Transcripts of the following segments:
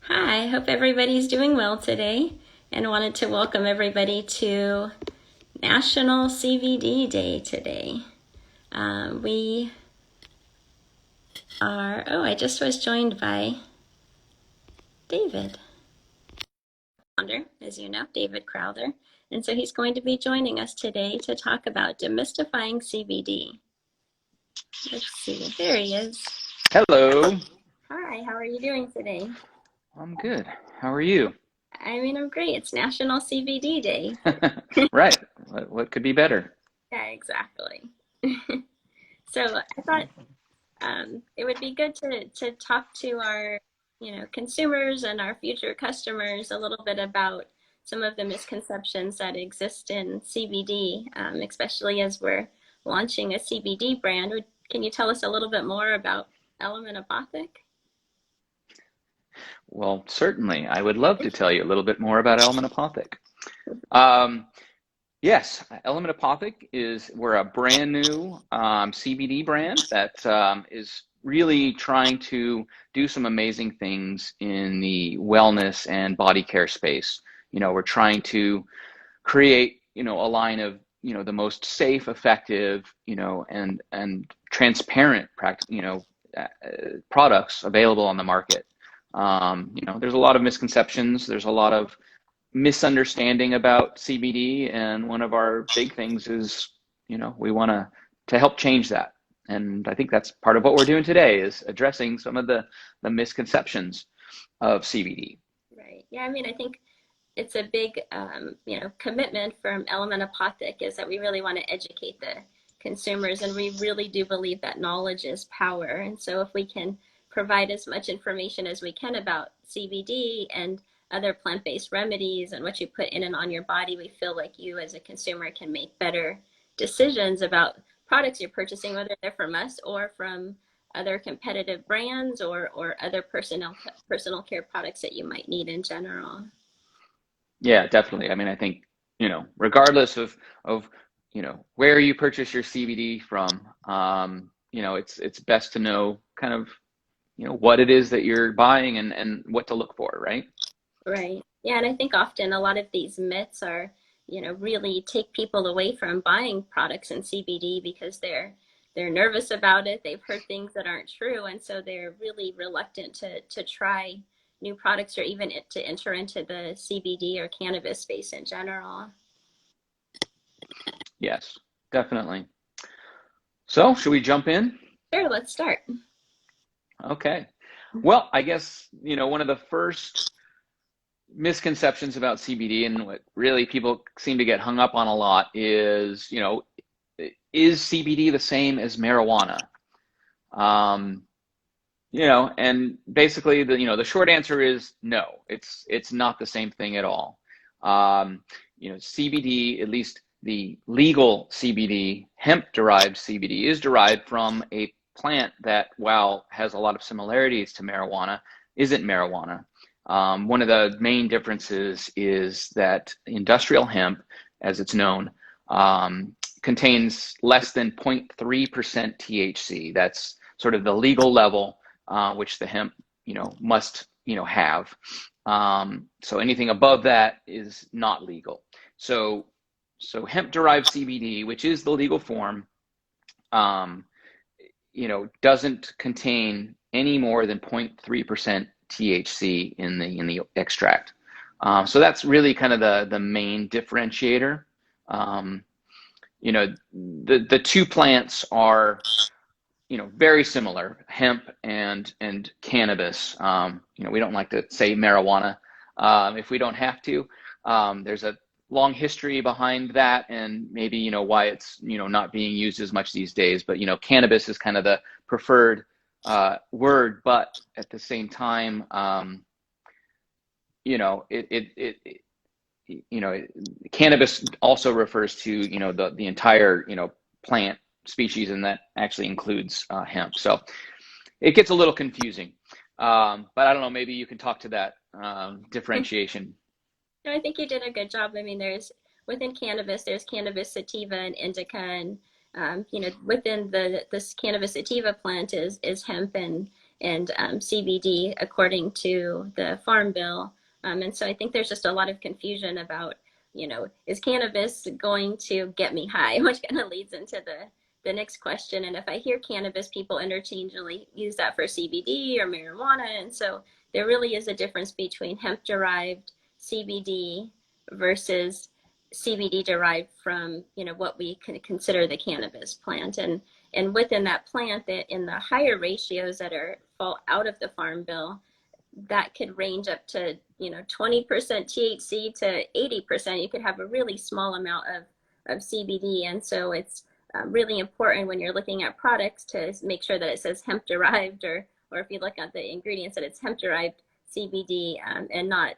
Hi, hope everybody's doing well today and wanted to welcome everybody to National CBD Day today. We are, I just was joined by David, founder, as you know, David Crowther. And so he's going to be joining us today to talk about demystifying CBD. Let's see, there he is. Hello. Hi, how are you doing today? I'm good. How are you? I'm great. It's National CBD Day. Right. What could be better? Yeah, exactly. So I thought it would be good to talk to our, consumers and our future customers a little bit about some of the misconceptions that exist in CBD, especially as we're launching a CBD brand. Can you tell us a little bit more about Element Apothec? Well, certainly. I would love to tell you a little bit more about Element Apothec. Um, yes, Element Apothec we're a brand new CBD brand that is really trying to do some amazing things in the wellness and body care space. We're trying to create, a line of, the most safe, effective, and transparent products available on the market. There's a lot of misconceptions. There's a lot of misunderstanding about CBD, and one of our big things is, we want to help change that. And I think that's part of what we're doing today is addressing some of the misconceptions of CBD. Right. Yeah, I think it's a big, commitment from Element Apothec is that we really want to educate the consumers, and we really do believe that knowledge is power. And so, if we can provide as much information as we can about CBD and other plant-based remedies and what you put in and on your body, we feel like you as a consumer can make better decisions about products you're purchasing, whether they're from us or from other competitive brands or other personal care products that you might need in general. Yeah, definitely. I think, regardless of, where you purchase your CBD from, it's best to know kind of, what it is that you're buying and what to look for, right? Right. Yeah, and I think often a lot of these myths are, really take people away from buying products in CBD because they're nervous about it. They've heard things that aren't true, and so they're really reluctant to try new products or even to enter into the CBD or cannabis space in general. Yes, definitely. So, should we jump in? Sure, let's start. Okay. Well, I guess, one of the first misconceptions about CBD and what really people seem to get hung up on a lot is CBD the same as marijuana? Um, and basically the short answer is no, it's not the same thing at all. CBD, at least the legal CBD, hemp-derived CBD, is derived from a plant that, while has a lot of similarities to marijuana, isn't marijuana. One of the main differences is that industrial hemp, as it's known, contains less than 0.3% THC. That's sort of the legal level which the hemp, must, have. So anything above that is not legal. So hemp-derived CBD, which is the legal form, um, doesn't contain any more than 0.3% THC in the extract. So that's really kind of the main differentiator. Um, the two plants are very similar, hemp and cannabis. We don't like to say marijuana if we don't have to. There's a long history behind that, and maybe why it's not being used as much these days. But cannabis is kind of the preferred word, but at the same time, cannabis also refers to the entire plant species, and that actually includes hemp. So it gets a little confusing, but I don't know. Maybe you can talk to that differentiation. No, I think you did a good job. There's within cannabis, there's cannabis sativa and indica, and within this cannabis sativa plant is hemp and CBD according to the Farm Bill. And so I think there's just a lot of confusion about, is cannabis going to get me high? Which kind of leads into the next question. And if I hear cannabis, people interchangeably use that for CBD or marijuana. And so there really is a difference between hemp-derived CBD versus CBD derived from, what we can consider the cannabis plant. And within that plant, in the higher ratios that fall out of the Farm Bill, that could range up to 20% THC to 80%. You could have a really small amount of CBD, and so it's really important when you're looking at products to make sure that it says hemp derived, or if you look at the ingredients, that it's hemp derived CBD and not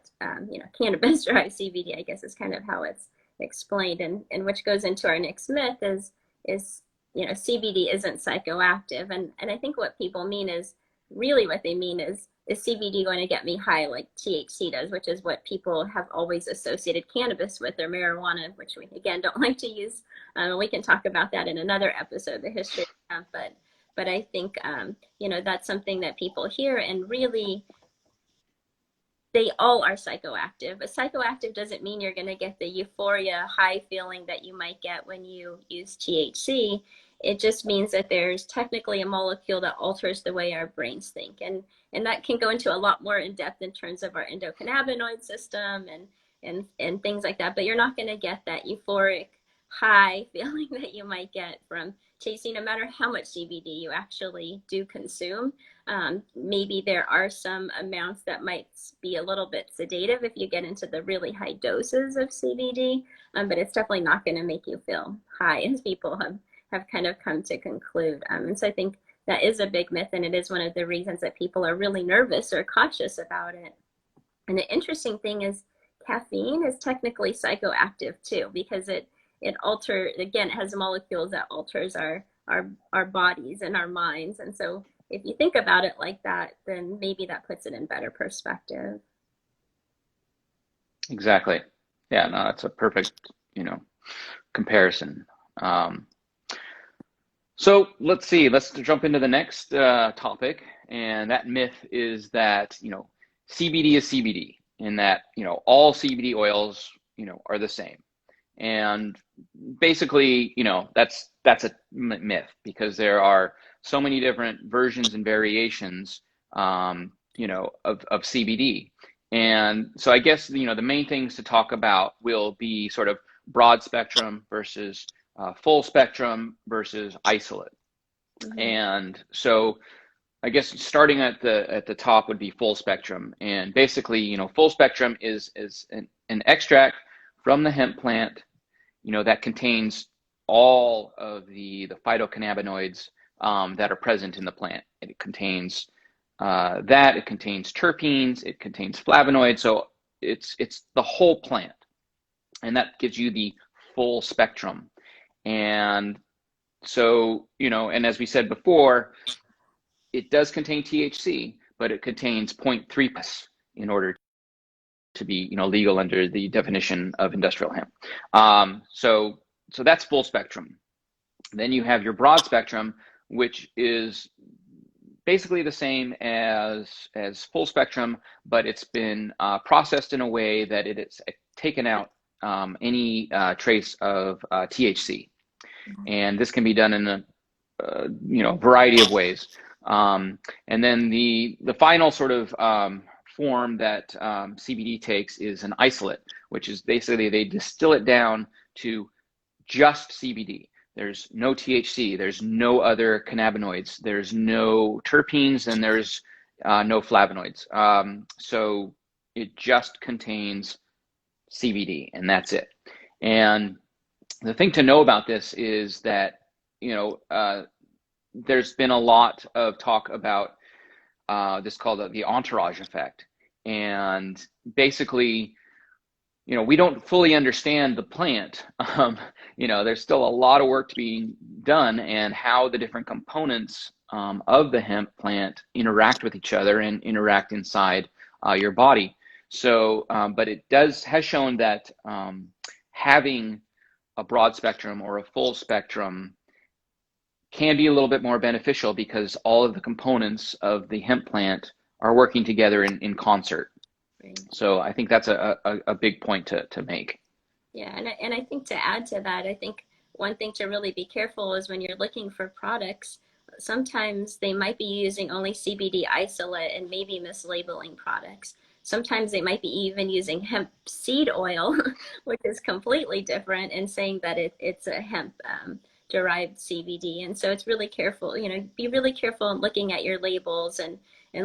cannabis derived CBD. I guess is kind of how it's explained, and which goes into our next myth is CBD isn't psychoactive, and I think what people mean is really what they mean is CBD going to get me high like THC does, which is what people have always associated cannabis with, or marijuana, which we again don't like to use. We can talk about that in another episode, the history of hemp, but I think that's something that people hear, and really they all are psychoactive. But psychoactive doesn't mean you're going to get the euphoria high feeling that you might get when you use THC. It just means that there's technically a molecule that alters the way our brains think. And that can go into a lot more in depth in terms of our endocannabinoid system and things like that. But you're not going to get that euphoric high feeling that you might get from THC, no matter how much CBD you actually do consume. Maybe there are some amounts that might be a little bit sedative if you get into the really high doses of CBD, but it's definitely not going to make you feel high, as people have kind of come to conclude. And so I think that is a big myth, and it is one of the reasons that people are really nervous or cautious about it. And the interesting thing is caffeine is technically psychoactive too, because it has molecules that alters our bodies and our minds. And so if you think about it like that, then maybe that puts it in better perspective. Exactly. Yeah, no, that's a perfect, comparison. So let's see, let's jump into the next topic. And that myth is that, CBD is CBD, in that, all CBD oils, are the same. And basically, that's a myth, because there are so many different versions and variations, of CBD. And so I guess, the main things to talk about will be sort of broad spectrum versus full spectrum versus isolate. Mm-hmm. And so I guess starting at the top would be full spectrum. And basically, full spectrum is an extract from the hemp plant, that contains all of the phytocannabinoids that are present in the plant. It contains it contains terpenes, it contains flavonoids, so it's the whole plant, and that gives you the full spectrum. And so, and as we said before, it does contain THC, but it contains 0.3% in order to be, legal under the definition of industrial hemp. So that's full spectrum. Then you have your broad spectrum, which is basically the same as full spectrum, but it's been processed in a way that it is taken out any trace of THC. And this can be done in a variety of ways. And then the final sort of form that CBD takes is an isolate, which is basically they distill it down to just CBD. There's no THC, there's no other cannabinoids, there's no terpenes, and there's no flavonoids. So it just contains CBD, and that's it. And the thing to know about this is that, there's been a lot of talk about this called the entourage effect. And basically, we don't fully understand the plant. There's still a lot of work to be done, and how the different components of the hemp plant interact with each other and interact inside your body. So, but it has shown that having a broad spectrum or a full spectrum can be a little bit more beneficial because all of the components of the hemp plant are working together in concert. Right. So I think that's a big point to make. Yeah, and I think to add to that, I think one thing to really be careful is when you're looking for products, sometimes they might be using only CBD isolate and maybe mislabeling products. Sometimes they might be even using hemp seed oil, which is completely different, and saying that it's a hemp derived CBD. And so it's really careful, be really careful in looking at your labels and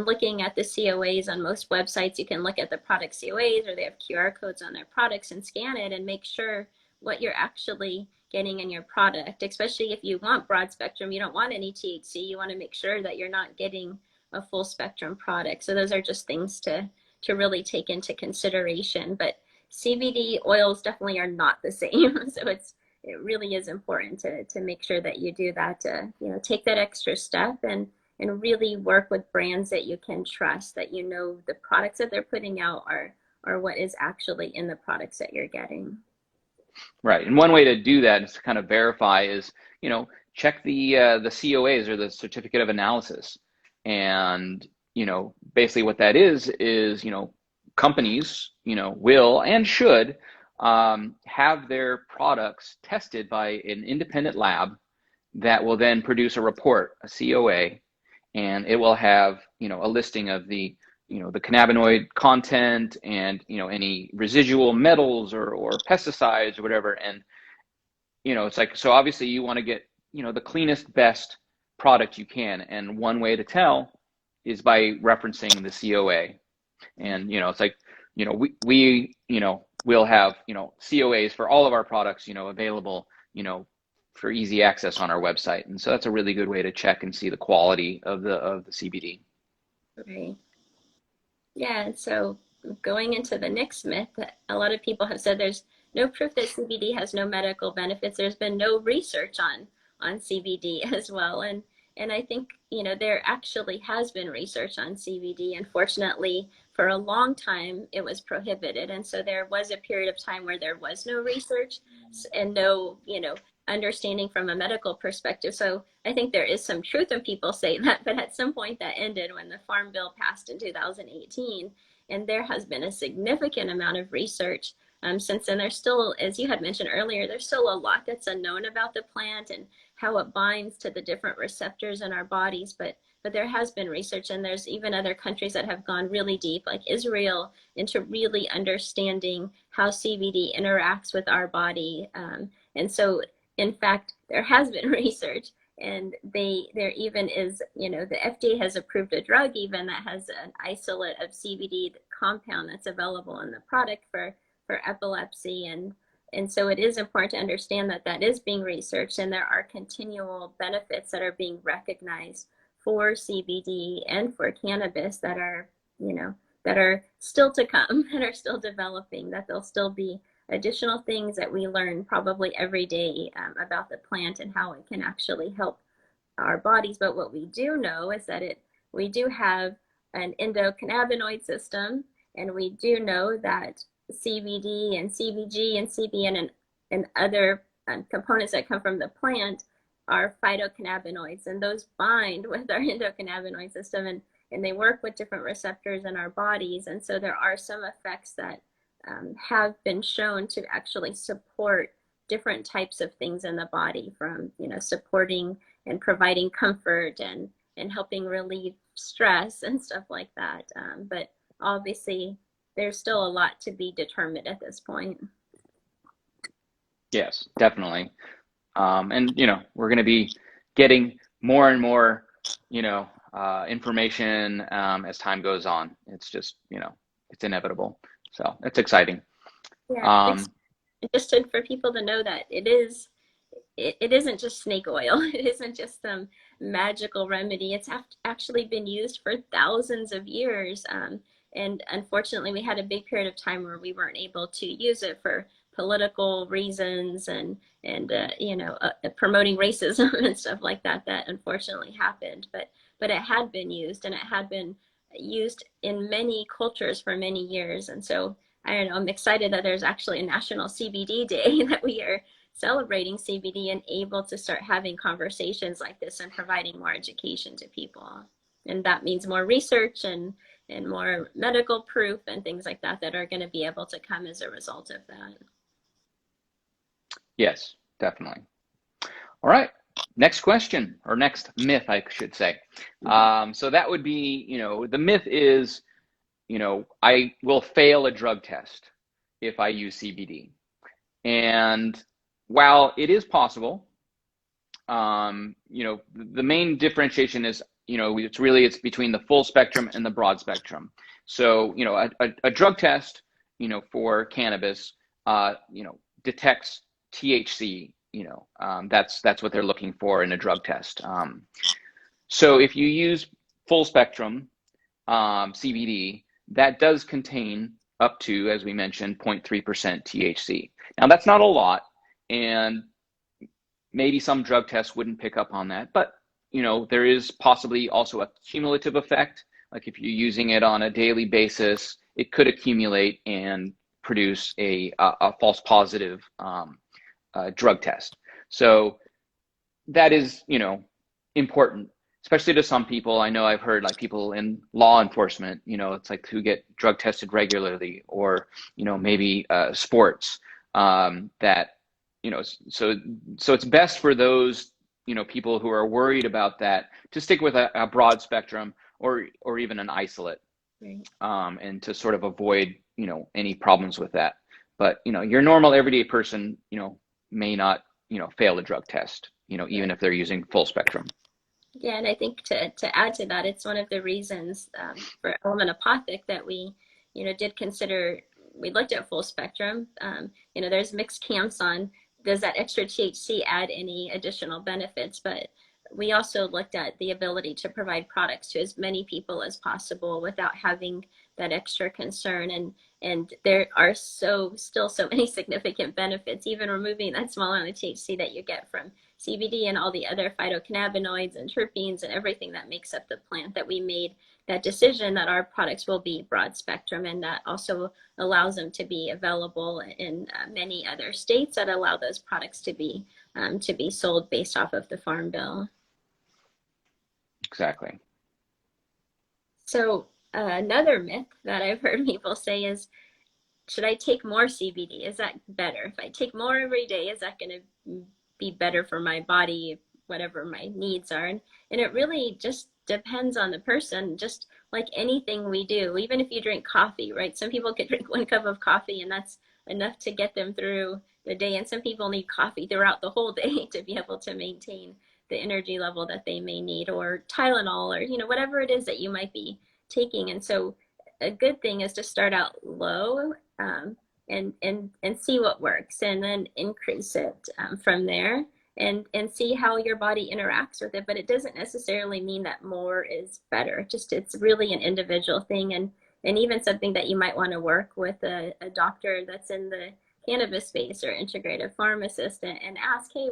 looking at the COAs on most websites. You can look at the product COAs, or they have QR codes on their products, and scan it and make sure what you're actually getting in your product, especially if you want broad spectrum, you don't want any THC, you want to make sure that you're not getting a full spectrum product. So those are just things to really take into consideration. But CBD oils definitely are not the same. So it really is important to make sure that you do that, take that extra step and really work with brands that you can trust, that the products that they're putting out are what is actually in the products that you're getting. Right. And one way to do that is to kind of verify is, check the COAs, or the certificate of analysis. And, basically what that is, companies, will and should have their products tested by an independent lab that will then produce a report, a COA, and it will have, a listing of the cannabinoid content and, any residual metals or pesticides or whatever. And, it's like, so obviously you want to get, the cleanest, best product you can. And one way to tell is by referencing the COA. And, it's like, we'll have, COAs for all of our products, available, for easy access on our website. And so that's a really good way to check and see the quality of the CBD. Right. Yeah, and so going into the next myth, a lot of people have said there's no proof that CBD has no medical benefits. There's been no research on CBD as well. And I think, there actually has been research on CBD. Unfortunately, for a long time, it was prohibited. And so there was a period of time where there was no research and no, understanding from a medical perspective. So I think there is some truth when people say that, but at some point that ended when the Farm Bill passed in 2018. And there has been a significant amount of research since then. There's still, as you had mentioned earlier, there's still a lot that's unknown about the plant and how it binds to the different receptors in our bodies. But there has been research, and there's even other countries that have gone really deep, like Israel, into really understanding how CBD interacts with our body. And so, in fact, there has been research, and there even is, the FDA has approved a drug even that has an isolate of CBD compound that's available in the product for epilepsy. And so it is important to understand that is being researched, and there are continual benefits that are being recognized for CBD and for cannabis that are still to come, that are still developing, that there'll still be additional things that we learn probably every day about the plant and how it can actually help our bodies. But what we do know is that we do have an endocannabinoid system, and we do know that CBD and CBG and CBN and other components that come from the plant are phytocannabinoids, and those bind with our endocannabinoid system, and they work with different receptors in our bodies. And so there are some effects that have been shown to actually support different types of things in the body, from supporting and providing comfort and helping relieve stress and stuff like that. But obviously there's still a lot to be determined at this point. Yes, definitely. And we're going to be getting more and more information as time goes on. It's just it's inevitable. So it's exciting. Yeah, just for people to know that it isn't just snake oil. It isn't just some magical remedy. It's actually been used for thousands of years. And unfortunately, we had a big period of time where we weren't able to use it for political reasons and promoting racism and stuff like that. That unfortunately happened. But it had been used, and it had been used in many cultures for many years. And so I don't know, I'm excited that there's actually a National CBD Day, that we are celebrating CBD and able to start having conversations like this and providing more education to people. And that means more research and more medical proof and things like that that are going to be able to come as a result of that. Yes, definitely. All right. Next question, or next myth, I should say. So that would be, the myth is, I will fail a drug test if I use CBD. And while it is possible, the main differentiation is, it's between the full spectrum and the broad spectrum. So, a drug test, for cannabis, detects THC. That's what they're looking for in a drug test. So if you use full spectrum CBD, that does contain up to, as we mentioned, 0.3% THC. Now that's not a lot, and maybe some drug tests wouldn't pick up on that, but there is possibly also a cumulative effect. Like if you're using it on a daily basis, it could accumulate and produce a false positive drug test. So that is, important, especially to some people. I know I've heard like people in law enforcement, it's like who get drug tested regularly, or, maybe sports, that, so it's best for those, people who are worried about that to stick with a broad spectrum or even an isolate, Right. And to sort of avoid, any problems with that. But, your normal everyday person, may not, fail a drug test, even if they're using full spectrum. Yeah, and I think to add to that, it's one of the reasons for Element Apothec that we, did consider, we looked at full spectrum. There's mixed camps on, does that extra THC add any additional benefits? But we also looked at the ability to provide products to as many people as possible without having that extra concern. And there are still so many significant benefits, even removing that small amount of THC that you get from CBD and all the other phytocannabinoids and terpenes and everything that makes up the plant, that we made that decision that our products will be broad spectrum, and that also allows them to be available in many other states that allow those products to be sold based off of the Farm Bill. Exactly. So another myth that I've heard people say is, should I take more CBD? Is that better? If I take more every day, is that going to be better for my body, whatever my needs are? And it really just depends on the person, just like anything we do. Even if you drink coffee, right? Some people can drink 1 cup of coffee and that's enough to get them through the day. And some people need coffee throughout the whole day to be able to maintain the energy level that they may need, or Tylenol, or, whatever it is that you might be taking. And so a good thing is to start out low, and see what works, and then increase it from there, and see how your body interacts with it. But it doesn't necessarily mean that more is better. It's really an individual thing, and even something that you might want to work with a doctor that's in the cannabis space, or integrative pharmacist, and ask, hey,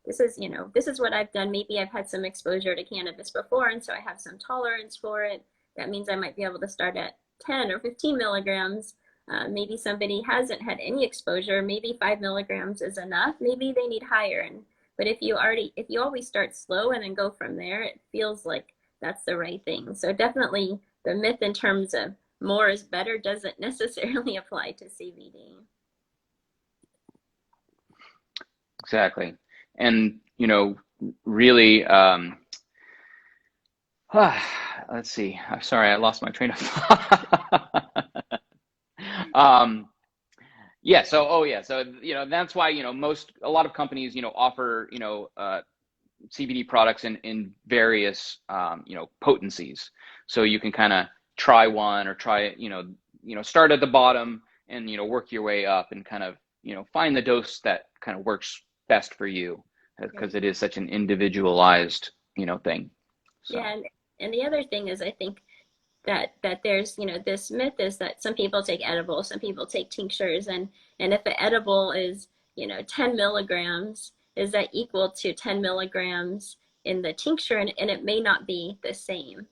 this is what I've done. Maybe I've had some exposure to cannabis before, and so I have some tolerance for it. That means I might be able to start at 10 or 15 milligrams. Maybe somebody hasn't had any exposure. Maybe 5 milligrams is enough. Maybe they need higher. But if you always start slow and then go from there, it feels like that's the right thing. So definitely the myth in terms of more is better doesn't necessarily apply to CBD. Exactly. And, really, let's see. I'm sorry, I lost my train of thought. Yeah. So, that's why, a lot of companies, offer, CBD products in various, potencies. So you can kind of try one, or try, start at the bottom and, work your way up, and kind of, find the dose that kind of works best for you, because it is such an individualized, thing. So. Yeah. And the other thing is, I think that there's, this myth is that some people take edibles, some people take tinctures, and if an edible is, 10 milligrams, is that equal to 10 milligrams in the tincture? And it may not be the same,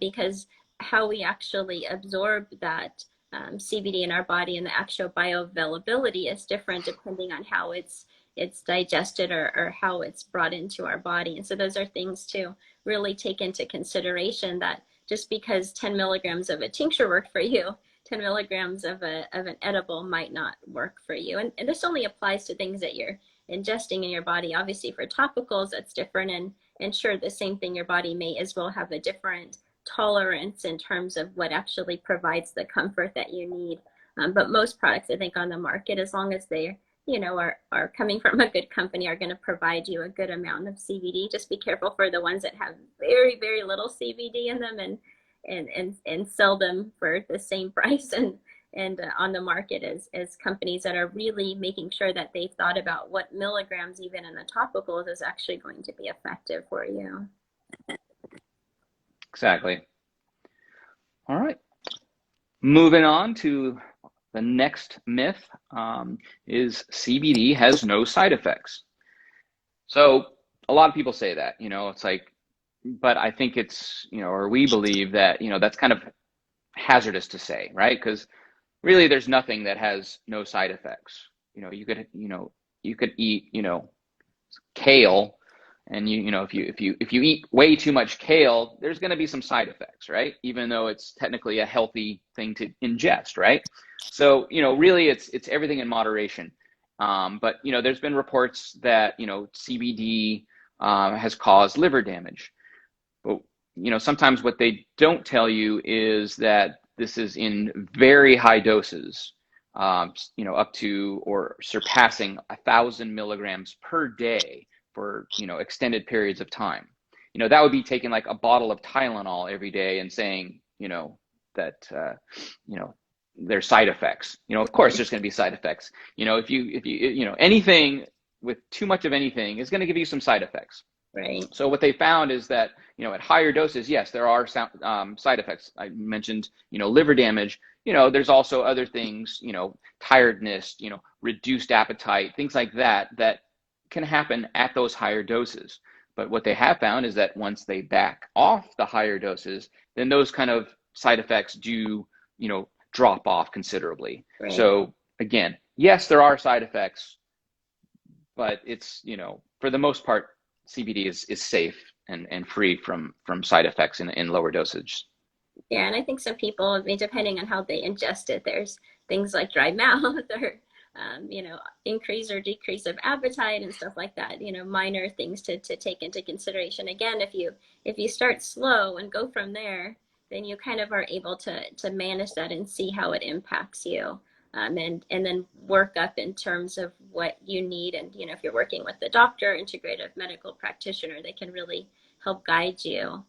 because how we actually absorb that CBD in our body and the actual bioavailability is different depending on how it's it's digested or how it's brought into our body. And so those are things to really take into consideration, that just because 10 milligrams of a tincture worked for you, 10 milligrams of an edible might not work for you. And this only applies to things that you're ingesting in your body. Obviously for topicals, that's different. And sure, the same thing, your body may as well have a different tolerance in terms of what actually provides the comfort that you need. But most products, I think, on the market, as long as they, are coming from a good company, are going to provide you a good amount of CBD. Just be careful for the ones that have very, very little CBD in them and sell them for the same price and on the market as companies that are really making sure that they've thought about what milligrams even in the topicals is actually going to be effective for you. Exactly. All right. Moving on to the next myth, is CBD has no side effects. So a lot of people say that, it's like, but I think it's, or we believe that, that's kind of hazardous to say, right? Because really there's nothing that has no side effects. You could eat, kale, and if you eat way too much kale, there's going to be some side effects, right? Even though it's technically a healthy thing to ingest, right? So really it's everything in moderation. But there's been reports that CBD has caused liver damage. But sometimes what they don't tell you is that this is in very high doses, up to or surpassing 1,000 milligrams per day for extended periods of time. That would be taking like a bottle of Tylenol every day and saying that there's side effects. Of course there's going to be side effects. If you anything with too much of anything is going to give you some side effects. Right. So what they found is that at higher doses, yes, there are side effects. I mentioned liver damage. There's also other things, tiredness, reduced appetite, things like that can happen at those higher doses. But what they have found is that once they back off the higher doses, then those kind of side effects do, drop off considerably. Right. So again, yes, there are side effects, but it's, for the most part, CBD is safe and free from side effects in lower dosage. Yeah, and I think some people, I mean, depending on how they ingest it, there's things like dry mouth or increase or decrease of appetite and stuff like that. Minor things to take into consideration. Again, if you start slow and go from there, then you kind of are able to manage that and see how it impacts you. And then work up in terms of what you need. And, if you're working with the doctor, integrative medical practitioner, they can really help guide you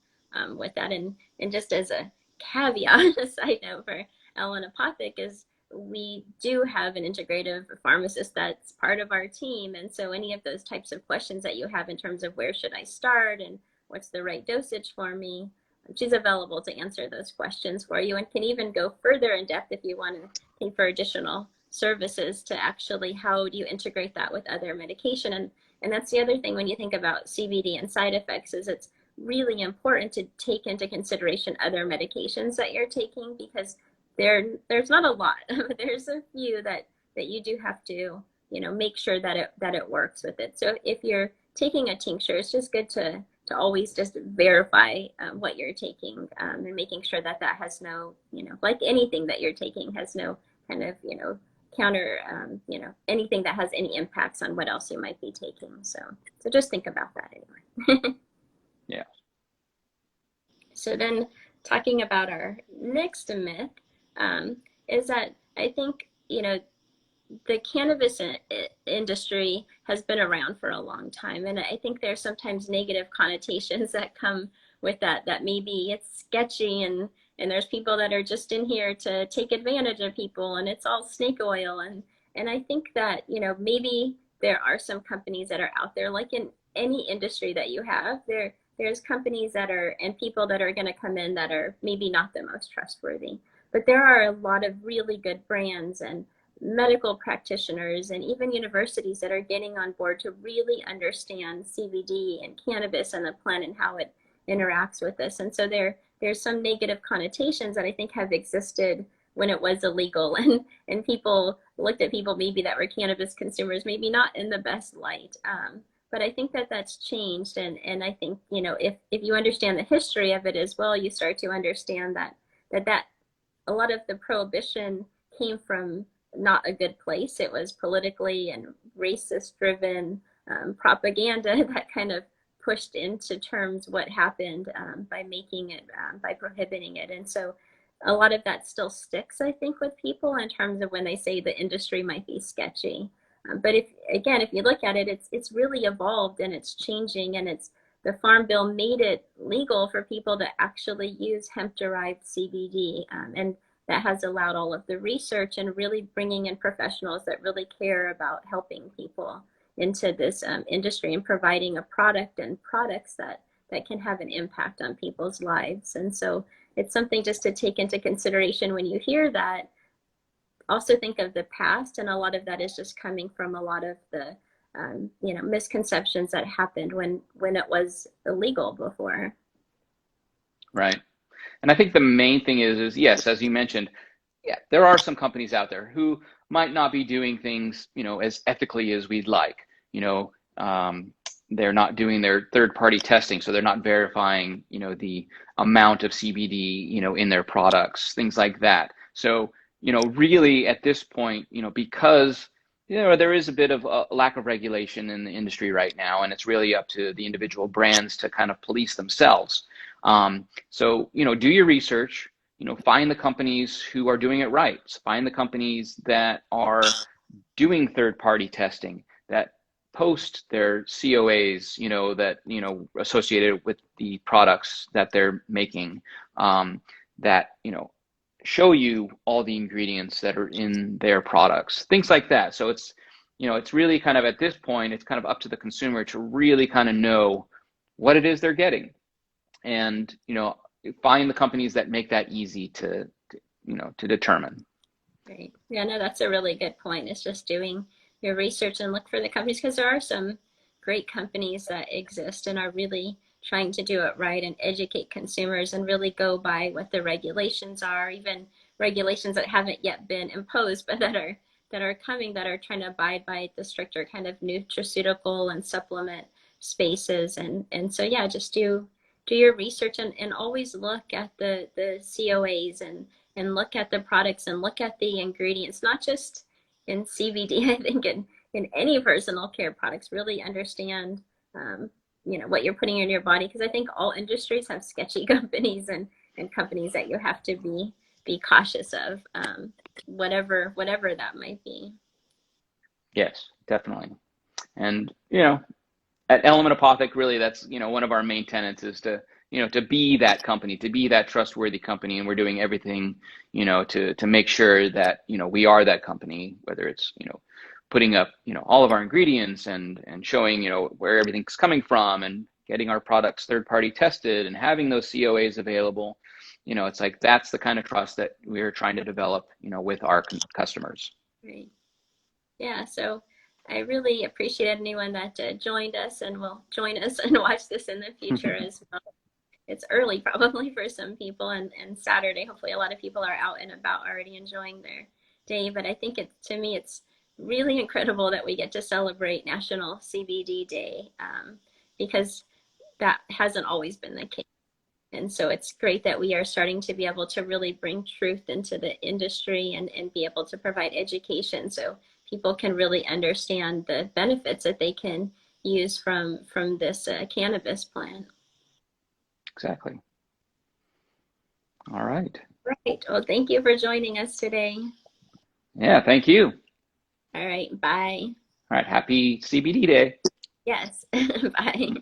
with that. And just as a caveat, a side note for Element Apothec is we do have an integrative pharmacist that's part of our team. And so any of those types of questions that you have in terms of where should I start and what's the right dosage for me, she's available to answer those questions for you and can even go further in depth if you want to pay for additional services to actually how do you integrate that with other medication. And that's the other thing when you think about CBD and side effects is it's really important to take into consideration other medications that you're taking because there's not a lot. There's a few that you do have to make sure that it works with it. So if you're taking a tincture, it's just good to always just verify what you're taking and making sure that has no, like anything that you're taking has no kind of, counter, anything that has any impacts on what else you might be taking. So just think about that anyway. Yeah. So then talking about our next myth is that I think, the cannabis industry has been around for a long time. And I think there's sometimes negative connotations that come with that maybe it's sketchy and there's people that are just in here to take advantage of people and it's all snake oil. And I think that, maybe there are some companies that are out there, like in any industry that you have, there's companies that are, and people that are going to come in that are maybe not the most trustworthy. But there are a lot of really good brands and medical practitioners and even universities that are getting on board to really understand CBD and cannabis and the plant and how it interacts with us. And so there's some negative connotations that I think have existed when it was illegal, and people looked at people maybe that were cannabis consumers maybe not in the best light. But I think that that's changed, and I think, you know, if you understand the history of it as well, you start to understand that a lot of the prohibition came from not a good place. It was politically and racist driven propaganda that kind of pushed into terms what happened by making it, by prohibiting it. And so a lot of that still sticks, I think, with people in terms of when they say the industry might be sketchy. But if you look at it, it's really evolved and it's changing, and the Farm Bill made it legal for people to actually use hemp-derived CBD, and that has allowed all of the research and really bringing in professionals that really care about helping people into this industry and providing a product and products that can have an impact on people's lives. And so it's something just to take into consideration when you hear that. Also think of the past, and a lot of that is just coming from a lot of the misconceptions that happened when it was illegal before. Right. And I think the main thing is yes, as you mentioned, yeah, there are some companies out there who might not be doing things, you know, as ethically as we'd like. You know, they're not doing their third-party testing, so they're not verifying, you know, the amount of CBD, you know, in their products, things like that. So, you know, really at this point, you know, because, you know, there is a bit of a lack of regulation in the industry right now, and it's really up to the individual brands to kind of police themselves. So, you know, do your research, you know, find the companies who are doing it right. Find the companies that are doing third-party testing, that post their COAs, you know, that, you know, associated with the products that they're making, that, you know, show you all the ingredients that are in their products, things like that. So it's, you know, it's really kind of at this point, it's kind of up to the consumer to really kind of know what it is they're getting, and, you know, find the companies that make that easy to you know, to determine. Right. Yeah, no, that's a really good point. It's just doing your research and look for the companies, because there are some great companies that exist and are really trying to do it right and educate consumers and really go by what the regulations are, even regulations that haven't yet been imposed, but that are coming, that are trying to abide by the stricter kind of nutraceutical and supplement spaces. And so yeah, just do your research, and always look at the COAs, and look at the products and look at the ingredients, not just in CBD. I think in any personal care products, really understand you know, what you're putting in your body, because I think all industries have sketchy companies and companies that you have to be cautious of, whatever that might be. Yes, definitely. And, you know, at Element Apothec, really, that's, you know, one of our main tenets is to, you know, to be that company, to be that trustworthy company. And we're doing everything, you know, to make sure that, you know, we are that company, whether it's, you know, putting up, you know, all of our ingredients and showing, you know, where everything's coming from, and getting our products third-party tested and having those COAs available. You know, it's like, that's the kind of trust that we're trying to develop, you know, with our customers. Right. Yeah. So I really appreciate anyone that joined us and will join us and watch this in the future as well. It's early probably for some people, and Saturday, hopefully a lot of people are out and about already enjoying their day. But I think to me, it's really incredible that we get to celebrate National CBD Day, because that hasn't always been the case. And so it's great that we are starting to be able to really bring truth into the industry, and be able to provide education so people can really understand the benefits that they can use from this cannabis plant. Exactly. All right. Right. Well, thank you for joining us today. Yeah, thank you. All right. Bye. All right. Happy CBD Day. Yes. Bye.